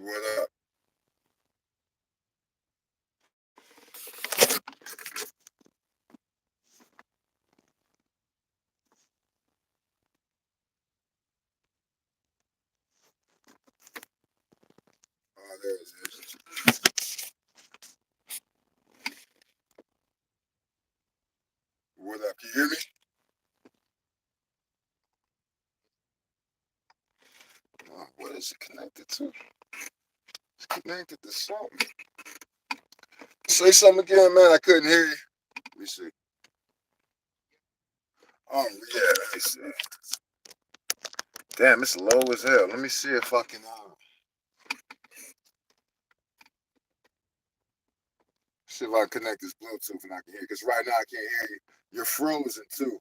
What up? Oh, there it is. What up? Can you hear me? What is it connected to? It's connected to something. Say something again, man. I couldn't hear you. Let me see. Yeah. Let me see. Damn, it's low as hell. Let me see if I can. See if I can connect this Bluetooth and I can hear. Because right now I can't hear you. You're frozen too.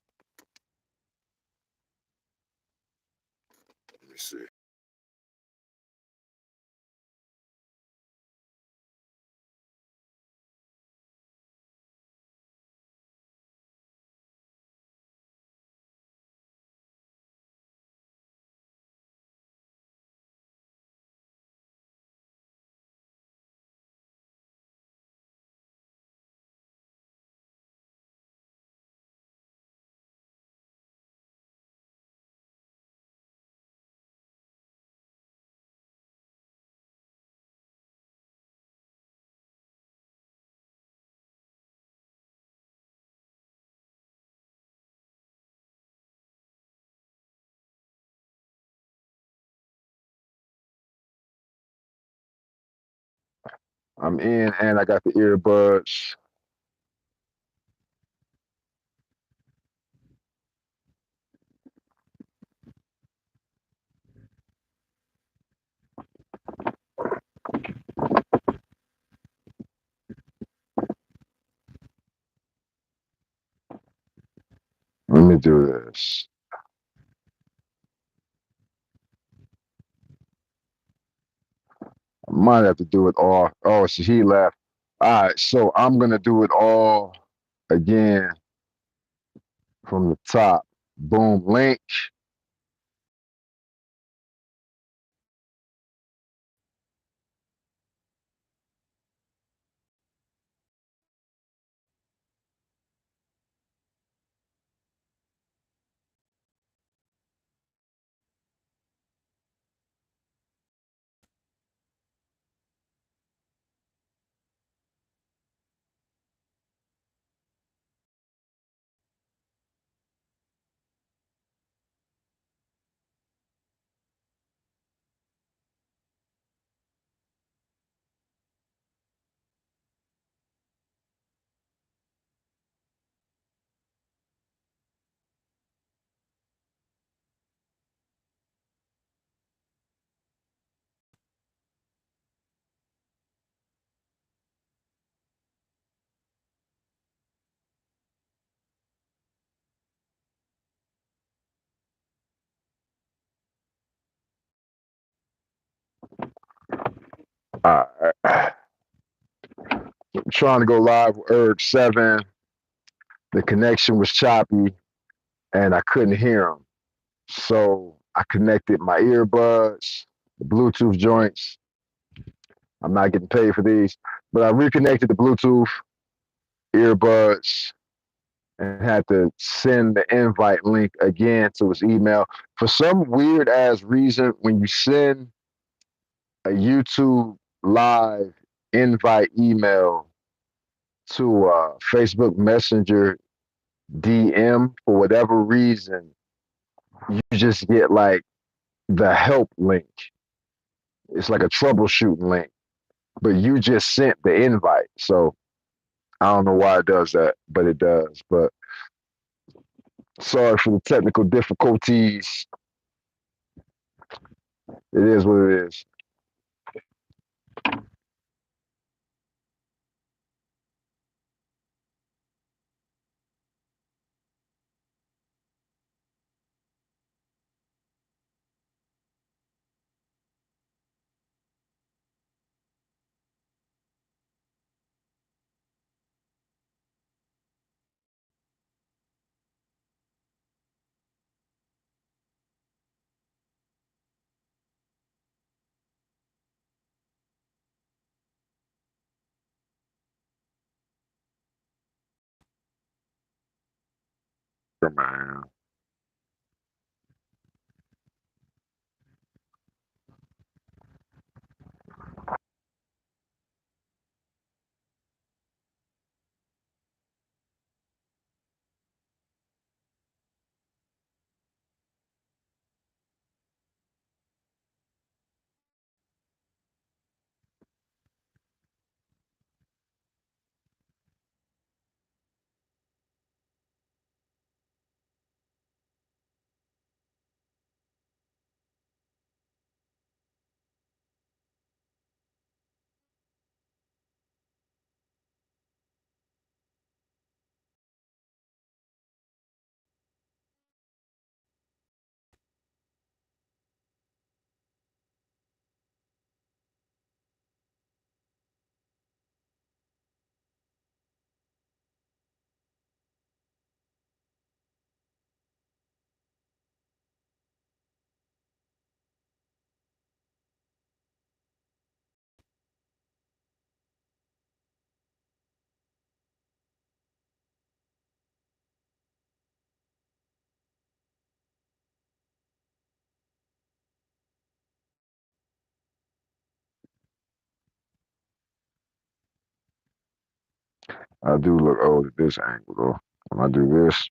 Let me see. I'm in and I got the earbuds. Let me do this. I might have to do it all. Oh, so he left. All right, so I'm gonna do it all again from the top. Boom, link. All right. I'm trying to go live with Urg7. The connection was choppy and I couldn't hear him. So I connected my earbuds, the Bluetooth joints. I'm not getting paid for these, but I reconnected the Bluetooth earbuds and had to send the invite link again to his email. For some weird ass reason, when you send a YouTube live invite email to Facebook Messenger DM, for whatever reason, you just get like the help link. It's like a troubleshooting link, but you just sent the invite. So I don't know why it does that, but it does. But sorry for the technical difficulties. It is what it is. man. I do look old at this angle though. When I do this,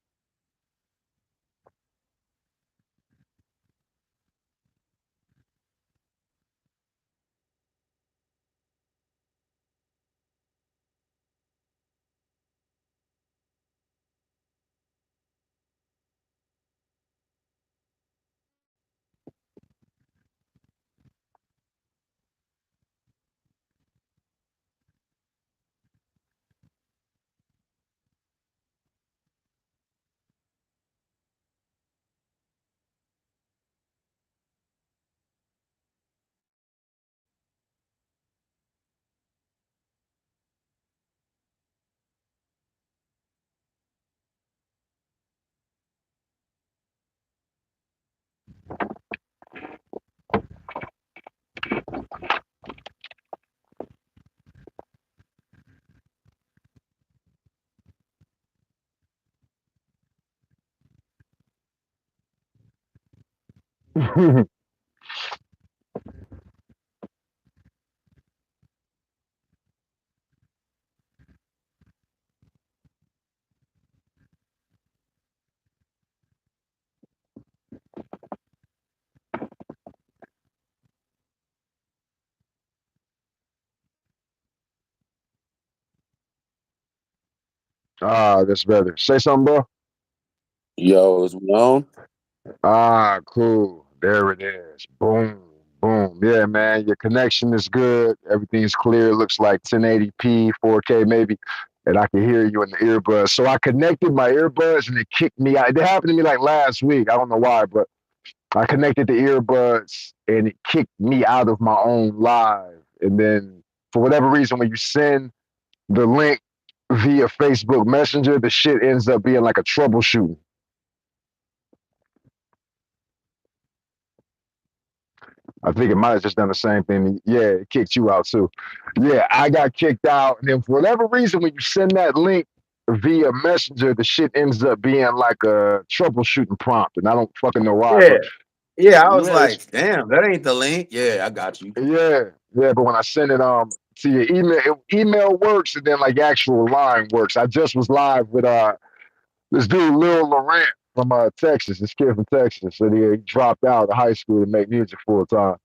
that's better. Say something, bro. Yo, is we on? Cool. There it is. Boom, boom. Yeah, man. Your connection is good. Everything's clear. Looks like 1080p, 4K maybe. And I can hear you in the earbuds. So I connected my earbuds and it kicked me out. It happened to me like last week. I don't know why, but I connected the earbuds and it kicked me out of my own live. And then for whatever reason, when you send the link via Facebook Messenger, the shit ends up being like a troubleshooting. I think it might have just done the same thing. Yeah, it kicked you out too. Yeah, I got kicked out. And then for whatever reason, when you send that link via Messenger, the shit ends up being like a troubleshooting prompt. And I don't fucking know why. Yeah. But Yeah, I was yeah, it's like, damn, that ain't the link. Yeah, I got you. yeah. But when I send it to your email works and then like actual line works. I just was live with this dude Lil Laurent from Texas, this kid from Texas. So he dropped out of high school to make music full time.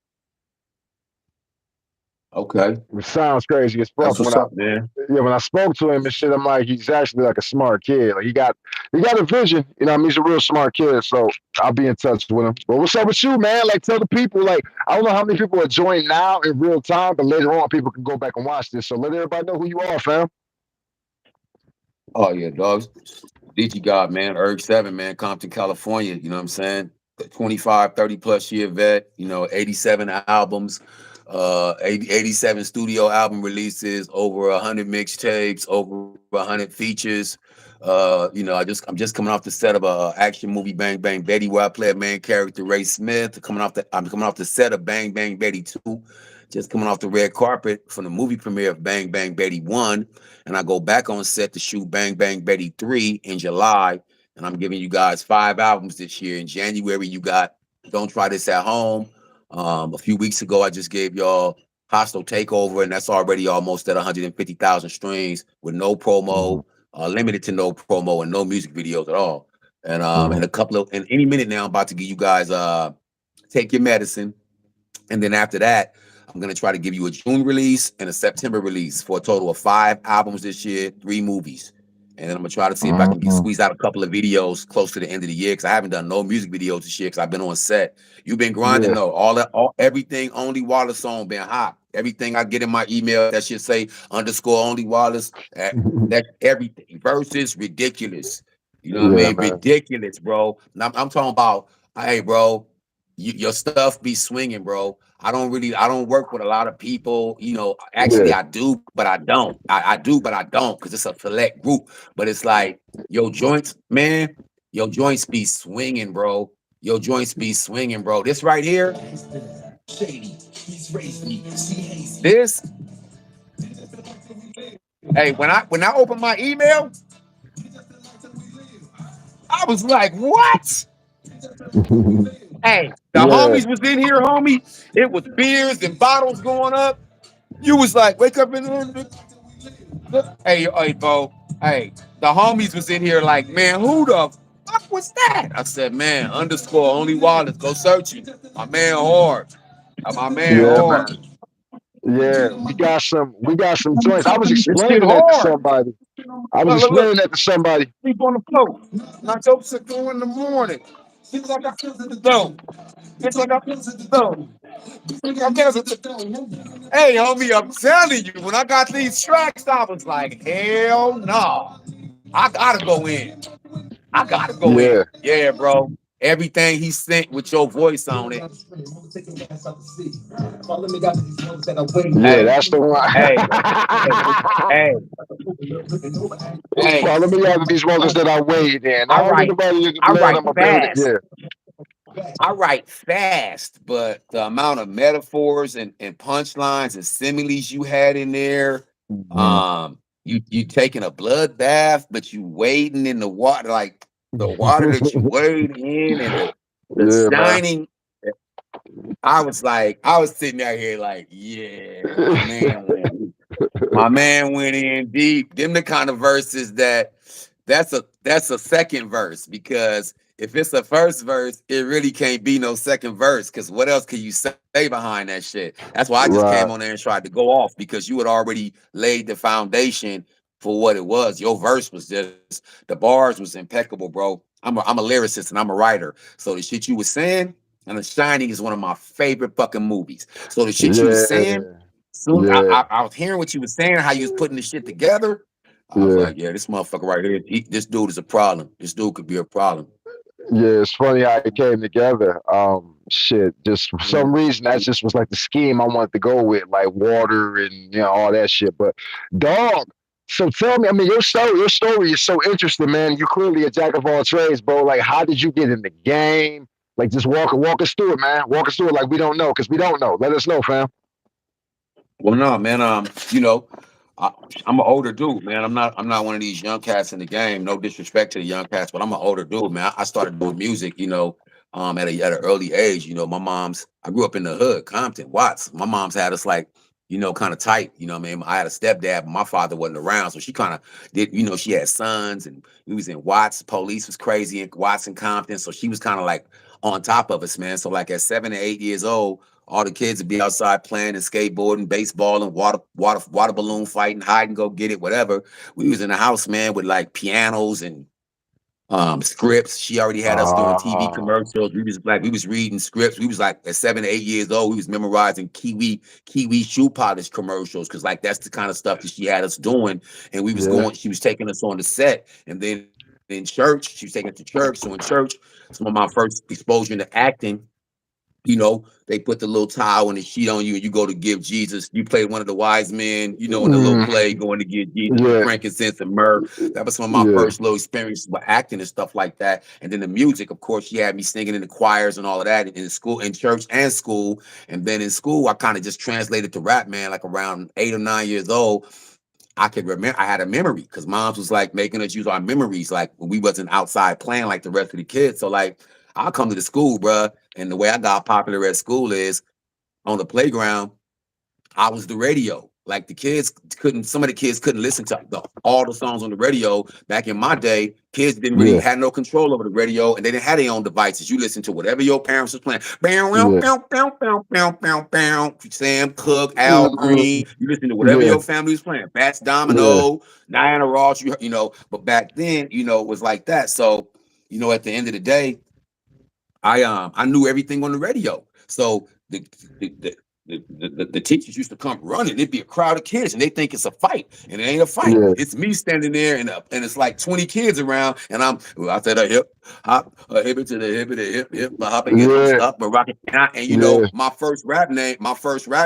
Okay. It sounds crazy as fuck. That's When what's I up, man. when I spoke to him and shit, I'm like, he's actually like a smart kid. Like he got a vision. You know, what I mean, he's a real smart kid. So I'll be in touch with him. But what's up with you, man? Like, tell the people. Like, I don't know how many people are joining now in real time, but later on, people can go back and watch this. So let everybody know who you are, fam. Oh yeah, dogs. DG God, man. Urg7, man, Compton, California. You know what I'm saying? 25, 30 plus year vet, 87 albums, 87 studio album releases, over 100 mixtapes, over 100 features. I'm just coming off the set of a action movie Bang Bang Betty where I play a main character, Ray Smith. I'm coming off the set of Bang Bang Betty 2, just coming off the red carpet from the movie premiere of Bang Bang Betty 1, and I go back on set to shoot Bang Bang Betty 3 in July. and I'm giving you guys 5 albums this year. In January, you got Don't Try This at Home. A few weeks ago, I just gave y'all Hostile Takeover, and that's already almost at 150,000 streams with no promo, Mhm. limited to no promo and no music videos at all. And a Mhm. couple of, and any minute now, I'm about to give you guys Take Your Medicine. And then after that, I'm gonna try to give you a June release and a September release for a total of 5 albums this year, 3 movies. And then I'm gonna try to see if I can Mhm. squeeze out a couple of videos close to the end of the year because I haven't done no music videos this year because I've been on set. You've been grinding Yeah. though. Everything only Wallace song been hot. Everything I get in my email that should say underscore only Wallace. That everything versus ridiculous. You know what I Yeah, mean? man. Ridiculous, bro. I'm talking about, hey, bro, your stuff be swinging, bro. I don't work with a lot of people. Actually, Yeah. I do, but I don't. I do, but I don't because it's a select group. But it's like, your joints, man, your joints be swinging, bro. Your joints be swinging, bro. This right here, this, hey, when I opened my email, I was like, what? Hey, the Yeah. homies was in here, homie. It was beers and bottles going up. You was like, wake up in the hey, bro. Hey, the homies was in here like, man, who the fuck was that? I said, man, underscore only Wallace. Go searching. My man hard. My man Yeah, hard. man. Yeah. We got some joints. I was This shit explaining that to hard. somebody. I was Look, explaining that to somebody. sleep on the floor. Knock up at 2 in the morning. It's like I feel the dope. It's like I feel the dope. Hey, homie, I'm telling you, when I got these tracks, I was like, hell no. I gotta go in. I gotta go in. Yeah. Yeah, bro. Everything he sent with your voice on it. Yeah, Hey, that's the one. hey, hey, hey, hey. Follow me out of these ones that I weighed in. I I don't need write, nobody to I blood write on my building. fast. Yeah. I write fast, but the amount of metaphors and punchlines and similes you had in there, Mhm. you taking a blood bath, but you wading in the water, like the water that you wade in, and the Yeah, man. shining. I was sitting out here like, yeah, my man went in deep. Them the kind of verses that's a second verse because if it's a first verse, it really can't be no second verse because what else can you say behind that shit? That's why I just came on Right. there and tried to go off because you had already laid the foundation for what it was. Your verse was just the bars was impeccable, bro. I'm a lyricist and I'm a writer, so the shit you was saying. And The Shining is one of my favorite fucking movies. So the shit you was saying, Yeah. soon Yeah. I was hearing what you was saying, how you was putting the shit together. I was Yeah. like, yeah, this motherfucker right here, this dude is a problem. This dude could be a problem. Yeah, it's funny how it came together. Shit, just for some Mhm. reason that just was like the scheme I wanted to go with, like water and all that shit. But dog, so tell me, I mean, your story is so interesting, man. You're clearly a jack of all trades, bro. Like, how did you get in the game? Like, just walk us through it, man. Walk us through it, like we don't know, because we don't know. Let us know, fam. Well, no, man. I, I'm an older dude, man. I'm not one of these young cats in the game. No disrespect to the young cats, but I'm an older dude, man. I started doing music, at an early age. I grew up in the hood, Compton, Watts. My mom's had us like, kind of tight. You know what I mean? I had a stepdad, but my father wasn't around, so she kind of did. She had sons, and we was in Watts. Police was crazy in Watts and Compton, so she was kind of like on top of us, man. So like at 7 or 8 years old, all the kids would be outside playing and skateboarding, baseball, and water balloon fighting, hide and go get it, whatever. We was in the house, man, with like pianos and scripts. She already had us doing TV Ah, commercials. We was reading scripts. We was like at 7 or 8 years old. We was memorizing Kiwi shoe polish commercials because like that's the kind of stuff that she had us doing. And we was yeah. going. She was taking us on the set, and then in church, she was taking us to church. So in church, some of my first exposure into acting, they put the little towel and the sheet on you, and you go to give Jesus. You played one of the wise men, in the little play, Mm, going to give Jesus the yeah. frankincense and myrrh. That was some of my Yeah. first little experiences with acting and stuff like that. And then the music, of course, she had me singing in the choirs and all of that in school, in church and school. And then in school, I kind of just translated to rap, man, like around 8 or 9 years old. I could remember I had a memory because moms was like making us use our memories like when we wasn't outside playing like the rest of the kids. So like I'll come to the school, bruh, and the way I got popular at school is on the playground. I was the radio. Like the kids couldn't, some of the kids couldn't listen to all the songs on the radio. Back in my day, kids didn't really Yeah. had no control over the radio, and they didn't have their own devices. You listen to whatever your parents was playing. Bow, bow, Yeah. bow, bow, bow, bow, bow, bow. Sam Cooke, Al Green. Mm, You listen to whatever yeah. your family was playing. Bats Yeah. Domino, Diana Ross. You know, but back then, it was like that. So, at the end of the day, I knew everything on the radio. So the the, the teachers used to come running. It'd be a crowd of kids, and they think it's a fight, and it ain't a fight. Yeah. It's me standing there, and it's like 20 kids around, and I said a hip hop, a hip to the hip, the hip hip, a hop again, don't Yeah. stop, but rock it. And Yeah. my first rap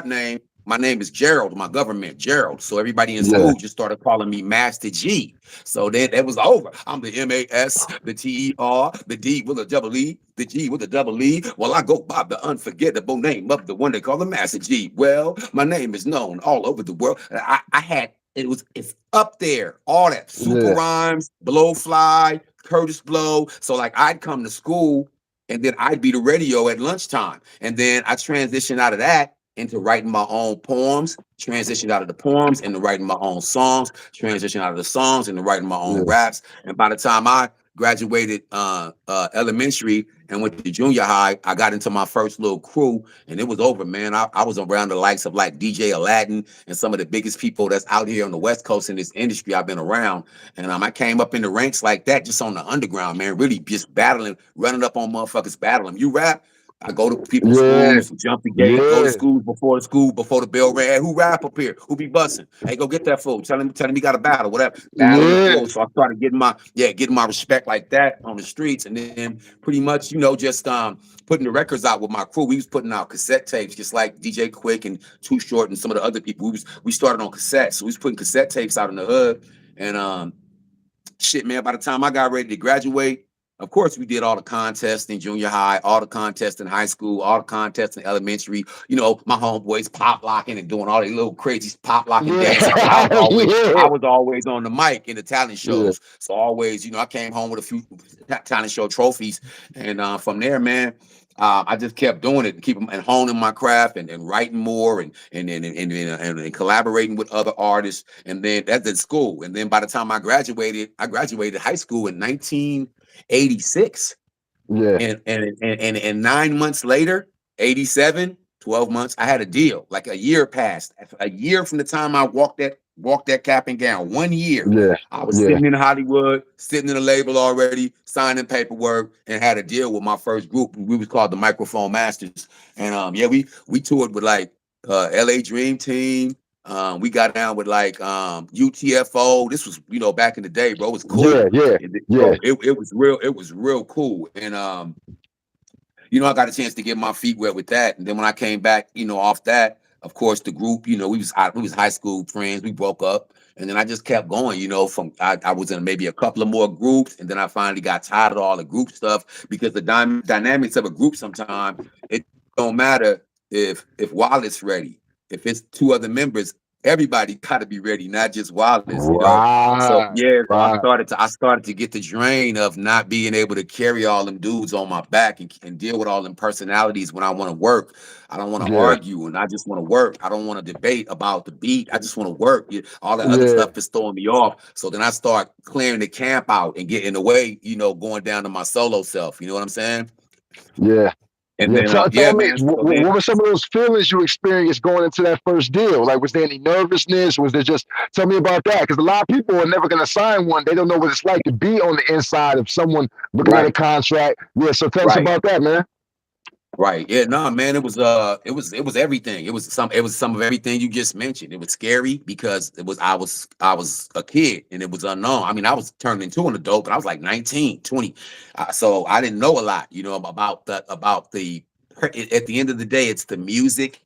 name. My name is Gerald, my government, Gerald. So everybody in Yeah. school just started calling me Master G. So then that was over. I'm the M-A-S, the T-E-R, the D with a double E, the G with a double E. Well, I go by the unforgettable name of the one they call the Master G. Well, my name is known all over the world. I had it's up there, all that super Yeah. rhymes, Blowfly, Curtis Blow. So like I'd come to school and then I'd be the radio at lunchtime. And then I transitioned out of that into writing my own poems, transitioned out of the poems into writing my own songs, transitioned out of the songs into writing my own Yeah. raps. And by the time I graduated elementary and went to junior high, I got into my first little crew, and it was over, man. I was around the likes of like DJ Aladdin and some of the biggest people that's out here on the West Coast in this industry I've been around. And I came up in the ranks like that, just on the underground, man, really just battling, running up on motherfuckers, battling. You rap? I go to people's Yeah. schools, jump the gate, go to Yeah. school before the bell rang. Hey, who rap up here? Who be bussing? Hey, go get that fool. Tell him he got a battle, whatever. Battling the Yeah. fool. So I started getting my respect like that on the streets, and then pretty much, just putting the records out with my crew. We was putting out cassette tapes, just like DJ Quick and Too Short and some of the other people. We started on cassettes, so we was putting cassette tapes out in the hood, and shit, man, by the time I got ready to graduate, of course, we did all the contests in junior high, all the contests in high school, all the contests in elementary. My homeboys pop locking and doing all these little crazy pop locking dances. But I was Yeah. always, I Yeah. was always on the mic in the talent Yeah. shows. So always, I came home with a few talent show trophies, and from there, man. I just kept doing it and keep and honing my craft and writing more and collaborating with other artists. And then that's at school. And then by the time I graduated high school in 1986. Yeah. And 9 months later, 87, 12 months, I had a deal. Like a year passed. A year from the time I walked that cap and gown. 1 year. Yeah. I was Yeah. sitting in Hollywood, sitting in a label already, signing paperwork, and had a deal with my first group. We was called the Microphone Masters. And yeah, we toured with like LA Dream Team. We got down with like UTFO. This was, back in the day, bro. It was Yeah. cool. Yeah. Yeah. Bro, it was real cool. And I got a chance to get my feet wet with that. And then when I came back, off that, of course, the group, we was high school friends. We broke up, and then I just kept going. From I was in maybe a couple of more groups, and then I finally got tired of all the group stuff because the dynamics of a group sometimes it don't matter if Wallace ready, if it's two other members. Everybody got to be ready, not just Wallace. So Right. yeah, so I Right. started to I started to get the drain of not being able to carry all them dudes on my back and deal with all them personalities when I want to work. I don't want to Yeah. argue and I just want to work. I don't want to debate about the beat. I just want to work. All the other Yeah. stuff is throwing me off. So then I start clearing the camp out and getting away, going down to my solo self. You know what I'm saying? Yeah. And Yeah, then tell yeah, me, man. So what then were some of those feelings you experienced going into that first deal? Like, was there any nervousness? Was there just, tell me about that? Because a lot of people are never going to sign one. They don't know what it's like to be on the inside of someone looking at a right, contract. Yeah, so tell us right. about that, man. Right. Yeah, no, man, it was everything. It was some of everything you just mentioned. It was scary because I was a kid and it was unknown. I mean, I was turned into an adult, but I was like 19, 20. So I didn't know a lot, about the at the end of the day, it's the music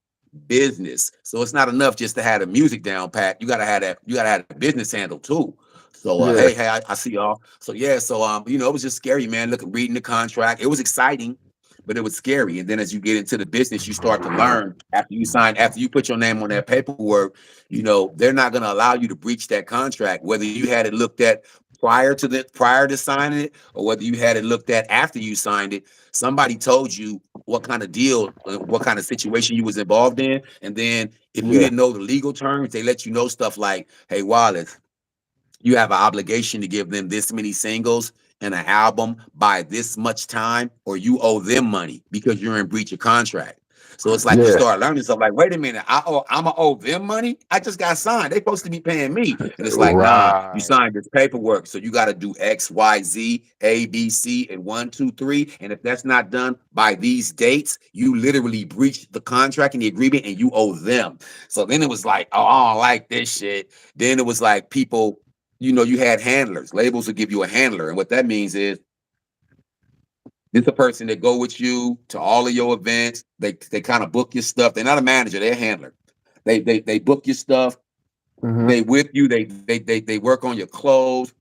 business. So it's not enough just to have the music down pat. You gotta have the business handle too. So Yeah, hey, I see y'all. So yeah, so it was just scary, man. Reading the contract. It was exciting but it was scary. And then as you get into the business, you start to learn after you put your name on that paperwork, they're not going to allow you to breach that contract, whether you had it looked at prior to signing it, or whether you had it looked at after you signed it. Somebody told you what kind of deal, what kind of situation you was involved in. And then if you Yeah. didn't know the legal terms, they let you know stuff like, hey, Wallace, you have an obligation to give them this many singles and an album by this much time, or you owe them money because you're in breach of contract. So it's like you Yeah. start learning stuff like, wait a minute, I'm gonna owe them money. I just got signed. They're supposed to be paying me, and it's like, nah, you Right. signed this paperwork, so you got to do X, Y, Z, A, B, C, and 1, 2, 3. And if that's not done by these dates, you literally breached the contract and the agreement, and you owe them. So then it was like, oh, I don't like this shit. Then it was like people, you had handlers. Labels will give you a handler. And what that means is it's a person that go with you to all of your events. They kind of book your stuff. They're not a manager, they're a handler. They book your stuff. Hmm. They with you. They work on your clothes,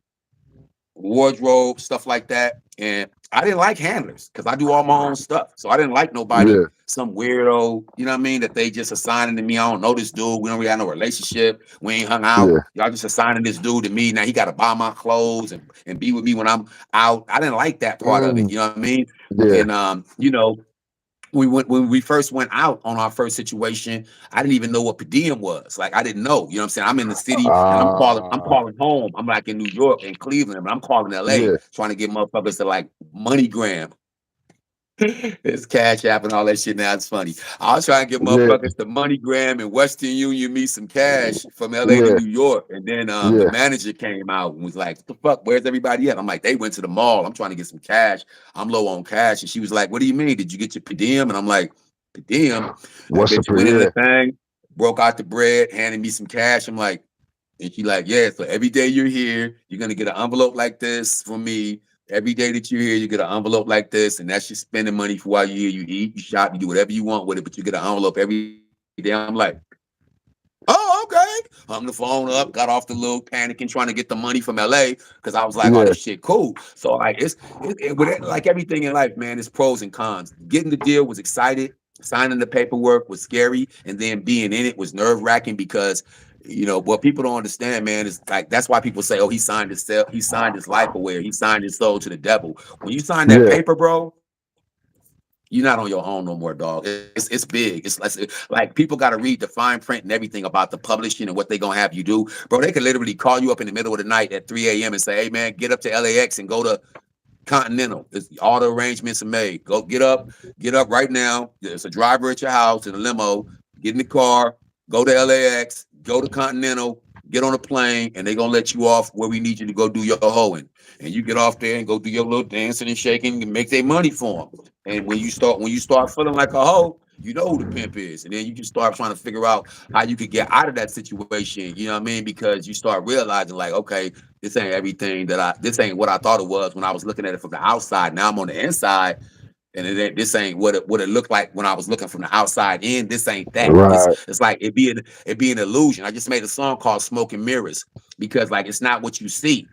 wardrobe, stuff like that. And I didn't like handlers because I do all my own stuff. So I didn't like nobody, Yeah. some weirdo, you know what I mean, that they just assigning to me. I don't know this dude. We don't really have no relationship. We ain't hung out. Yeah. Y'all just assigning this dude to me. Now he got to buy my clothes and be with me when I'm out. I didn't like that part of it. Mm. You know what I mean? Yeah. And when we first went out on our first situation, I didn't even know what per diem was. Like I didn't know. You know what I'm saying? I'm in the city and I'm Ah. calling home. I'm like in New York and Cleveland, but I'm calling LA Yeah. trying to get motherfuckers to like MoneyGram. It's Cash App and all that shit now. It's funny. I was trying to get Yeah. motherfuckers to MoneyGram and Western Union me some cash from LA to Yeah. New York. And then the Yeah. manager came out and was like, what the fuck? Where's everybody at? I'm like, they went to the mall. I'm trying to get some cash. I'm low on cash. And she was like, what do you mean? Did you get your per diem? And I'm like, per diem? I What's the bet you per? went in the Yeah. thing, broke out the bread, handed me some cash. I'm like, and she like, yeah, so every day you're here, you're gonna get an envelope like this from me. Every day that you're here, you get an envelope like this, and that's your spending money for while you're here. You eat, you shop, you do whatever you want with it, but you get an envelope every day. I'm like, oh, okay. Hung the phone up, got off the little panicking, trying to get the money from LA because I was like, oh, this Yeah. shit cool. So like, like everything in life, man, it's pros and cons. Getting the deal was excited. Signing the paperwork was scary, and then being in it was nerve wracking because what people don't understand, man, is like that's why people say, oh, he signed his life away, or he signed his soul to the devil. When you sign that Yeah. paper, bro, you're not on your own no more, dog. It's big. It's like people got to read the fine print and everything about the publishing and what they gonna have you do, bro. They could literally call you up in the middle of the night at 3 a.m. and say, hey, man, get up to LAX and go to Continental. All the arrangements are made. Go get up right now. There's a driver at your house in a limo. Get in the car, go to LAX, go to Continental, get on a plane, and they're gonna let you off where we need you to go do your hoeing. And you get off there and go do your little dancing and shaking and make their money for them. And when you start feeling like a hoe, you know who the pimp is. And then you can start trying to figure out how you could get out of that situation. You know what I mean? Because you start realizing, like, okay, this ain't what I thought it was when I was looking at it from the outside. Now I'm on the inside, and this ain't what it looked like when I was looking from the outside in. This ain't that. This Right. it's like it be an illusion. I just made a song called Smoke and Mirrors because like it's not what you see.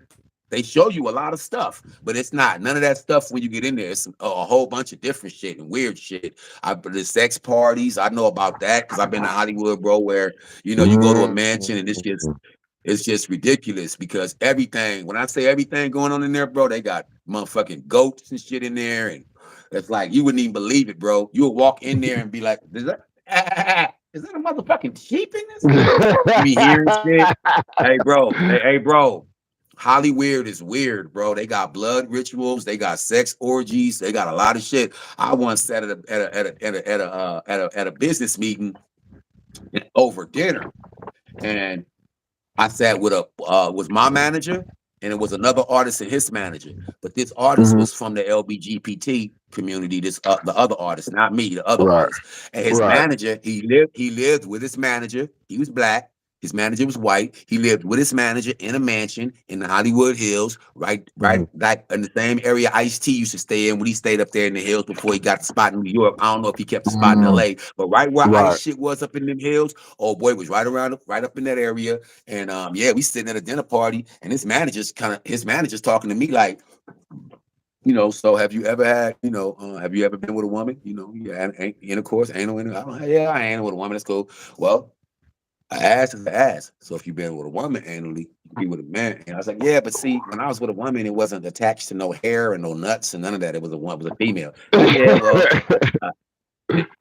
They show you a lot of stuff, but it's not none of that stuff when you get in there. It's a whole bunch of different shit and weird shit. The sex parties, I know about that because I've been to Hollywood, bro, where you go to a mansion and Mm. it's just ridiculous because everything, when I say everything going on in there, bro, they got motherfucking goats and shit in there. And it's like, you wouldn't even believe it, bro. You would walk in there and be like, is that a motherfucking sheep in this bitch? You be hearing shit. Hey, bro. Hollywood is weird, bro. They got blood rituals, they got sex orgies, they got a lot of shit. I once sat at a business meeting over dinner, and I sat with a was my manager, and it was another artist and his manager. But this artist Hmm. was from the LBGPT community. This the other artist, not me, the other Right. artist. And his Right. manager, he lived with his manager. He was black. His manager was white. He lived with his manager in a mansion in the Hollywood Hills, right, Hmm. like in the same area Ice-T used to stay in when he stayed up there in the hills before he got the spot in New York. I don't know if he kept the spot in Mm. LA, but right where Ice Right. shit was up in them hills, oh boy was right up in that area. And yeah, we sitting at a dinner party, and his manager's talking to me like, So have you ever had, have you ever been with a woman? Yeah, intercourse, anal, I don't, yeah, I ain't with a woman. That's cool. Well, an ass is an ass. So if you've been with a woman anally, you can be with a man. And I was like, yeah, but see, when I was with a woman, it wasn't attached to no hair and no nuts and none of that. It was it was a female. Like, yeah, well, uh,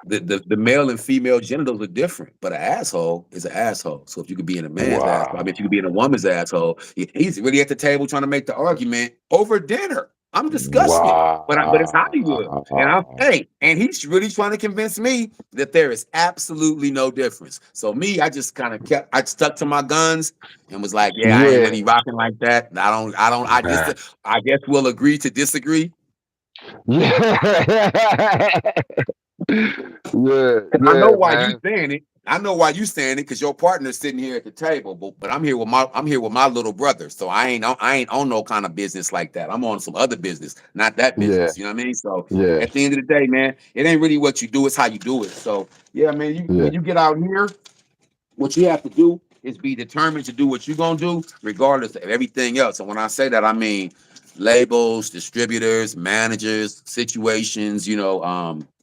the male and female genitals are different, but an asshole is an asshole. So if you could be in a man's asshole, I mean, if you could be in a Wow. woman's asshole, he's really at the table trying to make the argument over dinner. I'm disgusted, but it's Hollywood, and Wow. and he's really trying to convince me that there is absolutely no difference. So me, I just kind of I stuck to my guns and was like, yeah, I ain't Yeah. really rocking like that. Man. I guess we'll agree to disagree. Yeah. Yeah. And I know Yeah, why you man. saying it. I know why you saying it because your partner's sitting here at the table, but I'm here with my little brother. So I ain't on no kind of business like that. I'm on some other business, not that Yeah. business. You know what I mean? So Yeah. at the end of the day, man, it ain't really what you do, it's how you do it. So yeah, man, Yeah. when you get out here, what you have to do is be determined to do what you're gonna do, regardless of everything else. And when I say that, I mean labels, distributors, managers, situations,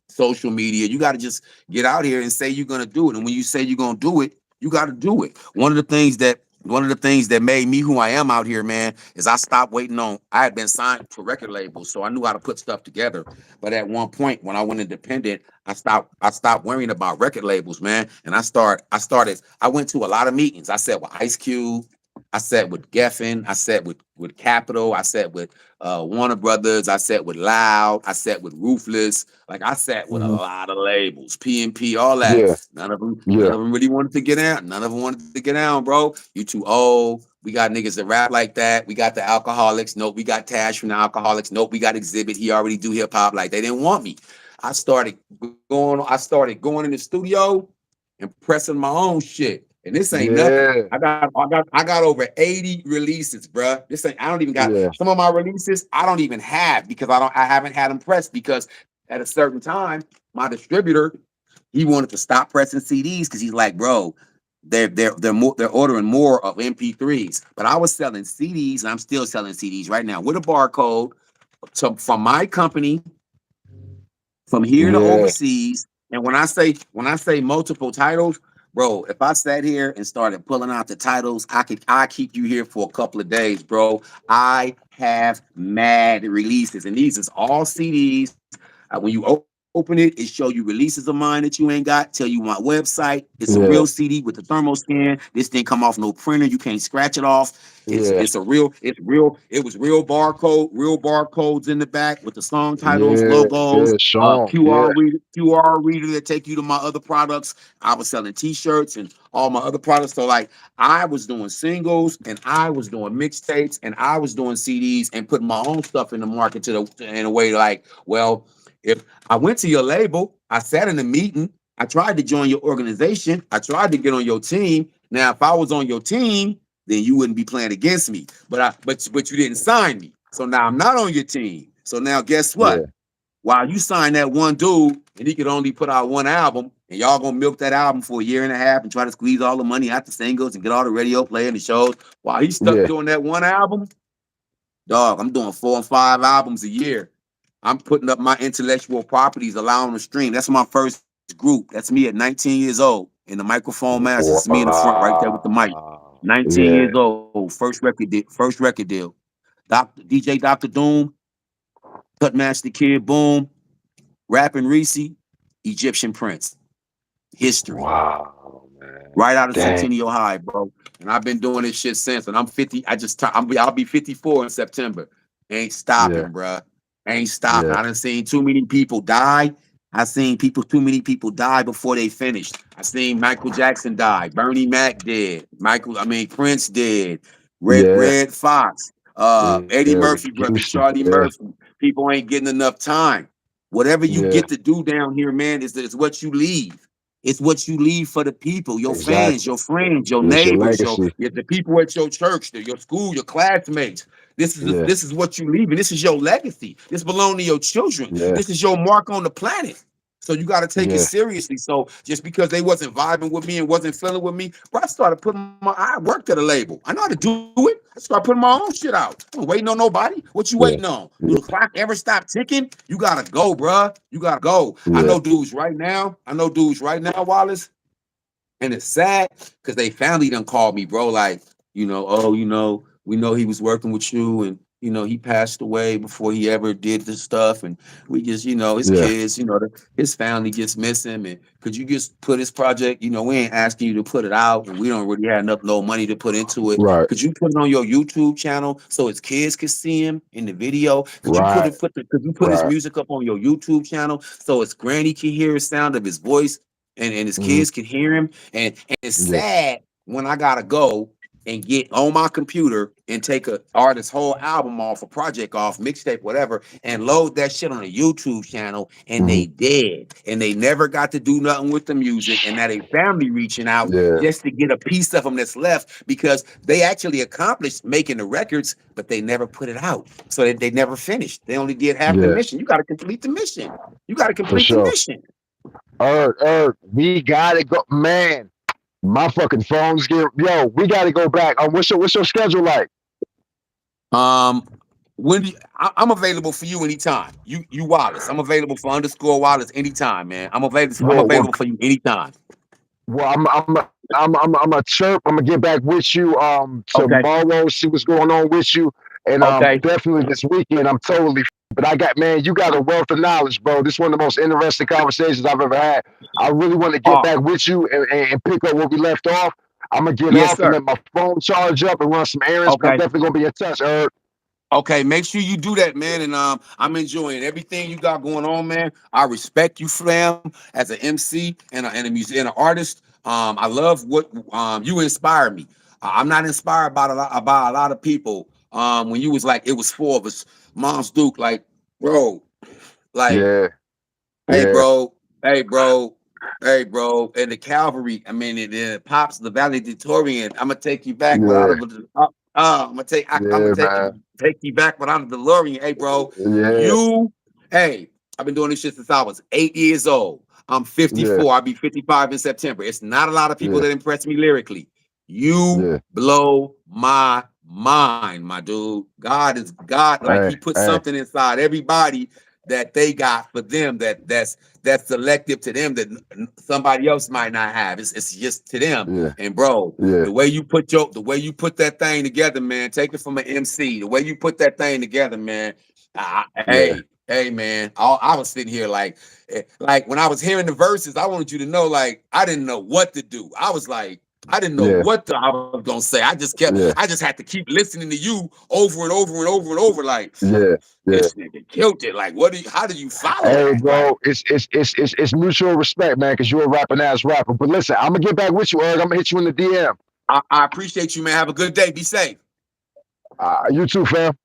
social media. You got to just get out here and say you're gonna do it. And when you say you're gonna do it, you got to do it. One of the things that made me who I am out here, man, is I stopped waiting on. I had been signed to record labels, so I knew how to put stuff together. But at one point, when I went independent, I stopped worrying about record labels, man. And I went to a lot of meetings. I sat with Ice Cube, I sat with Geffen, I sat with Capitol, I sat with Warner Brothers, I sat with Loud, I sat with Ruthless. Like I sat with a Mhm. lot of labels, PNP, all that. Yeah. None Yeah. of them really wanted to get out. None of them wanted to get down, bro. You too old. We got niggas that rap like that. We got the alcoholics. Nope, we got Tash from the alcoholics. Nope, we got Exhibit. He already do hip hop. Like they didn't want me. I started going in the studio and pressing my own shit. And this ain't nothing. Yeah. I got over 80 releases, bruh. This ain't I don't even got Yeah. some of my releases I don't even have because I haven't had them pressed because at a certain time, my distributor, he wanted to stop pressing CDs because he's like, bro, they're ordering more of MP3s. But I was selling CDs and I'm still selling CDs right now with a barcode from my company from here to Yeah. overseas. And when I say multiple titles, bro, if I sat here and started pulling out the titles, I keep you here for a couple of days, bro. I have mad releases, and these is all CDs. When you open it, it show you releases of mine that you ain't got. Tell you my website. It's a real Yeah. CD with the thermal scan. This thing come off no printer. You can't scratch it off. It's Yeah. it's a real. It's real. It was real barcodes in the back with the song titles, Yeah. logos, Yeah. Sean. Yeah. QR reader that take you to my other products. I was selling T-shirts and all my other products. So like I was doing singles and I was doing mixtapes and I was doing CDs and putting my own stuff in the market in a way like, well, if I went to your label, I sat in a meeting, I tried to join your organization, I tried to get on your team. Now, if I was on your team, then you wouldn't be playing against me. But you didn't sign me. So now I'm not on your team. So now guess Yeah. what? While you signed that one dude and he could only put out one album, and y'all gonna milk that album for a year and a half and try to squeeze all the money out the singles and get all the radio play and the shows, while he's stuck Yeah. doing that one album, dog, I'm doing 4 and 5 albums a year. I'm putting up my intellectual properties, allowing them to stream. That's my first group. That's me at 19 years old in the microphone master. It's me in the front right there with the mic. Wow. 19 years Yeah. old, first record deal. DJ Dr. Doom, Cutmaster Kid Boom, Rapping Reese, Egyptian Prince. History. Wow, man. Right out of Dang. Centennial High, bro. And I've been doing this shit since. And I'm 50. I'll be 54 in September. Ain't Yeah. stopping, bro. Ain't stopping. Yeah. I done seen too many people die. I seen too many people die before they finished. I seen Michael Jackson die. Bernie Mac dead. Prince dead. Yeah. Red Fox. Eddie Yeah. Murphy brother, Juicy. Charlie Yeah. Murphy. People ain't getting enough time. Whatever you Yeah. get to do down here, man, is what you leave. It's what you leave for the people, your fans, Exactly. your friends, your It's your neighbors, legacy. the people at your church, your school, your classmates. Yeah. This is what you leave, and this is your legacy. This belongs to your children. Yeah. This is your mark on the planet. So you got to take it Yeah. seriously. So just because they wasn't vibing with me and wasn't feeling with me, bro, I started putting I worked at a label. I know how to do it. I started putting my own shit out. I ain't waiting on nobody. What you Yeah. waiting on? Do the Yeah. clock ever stop ticking? You gotta go, bro. You gotta go. I Yeah. know dudes right now. Wallace, and it's sad because they family done called me, bro. Like, oh, we know he was working with you, and he passed away before he ever did this stuff, and we just, his Yeah. kids, his family just miss him, and could you just put his project? We ain't asking you to put it out, and we don't really have enough no money to put into it. Right. Could you put it on your YouTube channel so his kids could see him in the video? Could you Right. could you put his Right. music up on your YouTube channel so his granny can hear the sound of his voice? And his Hmm. kids can hear him. And it's Yeah. sad when I gotta go and get on my computer and take a artist's whole album off, a project off, mixtape, whatever, and load that shit on a YouTube channel, and Hmm. they dead. And they never got to do nothing with the music. And now they family reaching out Yeah. just to get a piece of them that's left because they actually accomplished making the records, but they never put it out. So they never finished. They only did half the Yeah. mission. You got to complete the mission. You got to For complete the sure. mission. We gotta go, man. My fucking phone's getting, yo. We gotta go back. What's your schedule like? Um, when do I'm available for you anytime. You Wallace. I'm available for underscore Wallace anytime, man. I'm available. I'm Well, well, available for you anytime. well. I'm a chirp. I'm gonna get back with you Okay. tomorrow. See what's going on with you, and Okay. definitely this weekend. I'm totally. But I got, man. You got a wealth of knowledge, bro. This is one of the most interesting conversations I've ever had. I really want to get Oh, back with you and pick up where we left off. I'm gonna get yes, off and sir. let my phone charge up and run some errands. But I'm Okay. definitely gonna be in touch, Eric. Okay, make sure you do that, man. And I'm enjoying everything you got going on, man. I respect you, fam, as an MC and a musician, and an artist. I love what you inspire me. I'm not inspired by a lot of people. When you was like, it was four of us, Mom's Duke, like, bro, like. Yeah, Hey, yeah, bro. Hey, bro. Hey, bro. And the Calvary, I mean, it pops the valedictorian. I'm gonna take you back without yeah, a. I'm gonna yeah, man. take you back without a DeLorean. Hey, bro. Yeah, You. Hey, I've been doing this shit since I was 8 years old. I'm yeah, 54. I'll be 55 in September. It's not a lot of people yeah, that impress me lyrically. You yeah. blow my mind, my dude. God is God. Like Hey, He put hey, something inside everybody that they got for them that's selective to them that somebody else might not have. It's just to them. yeah, And bro, yeah, the way you put that thing together, man. Take it from an MC. The way you put that thing together, man. yeah, Hey, man. I was sitting here like when I was hearing the verses, I wanted you to know, like I didn't know what to do. I was like. I didn't know yeah, I was gonna say. yeah, I just had to keep listening to you over and over and over and over. Like, yeah, yeah. this nigga killed it. Like, how do you follow Hey, that? Like, bro, it's mutual respect, man, because you're a rapping ass rapper. But listen, I'm gonna get back with you, Erg. I'm gonna hit you in the DM. I appreciate you, man. Have a good day. Be safe. You too, fam.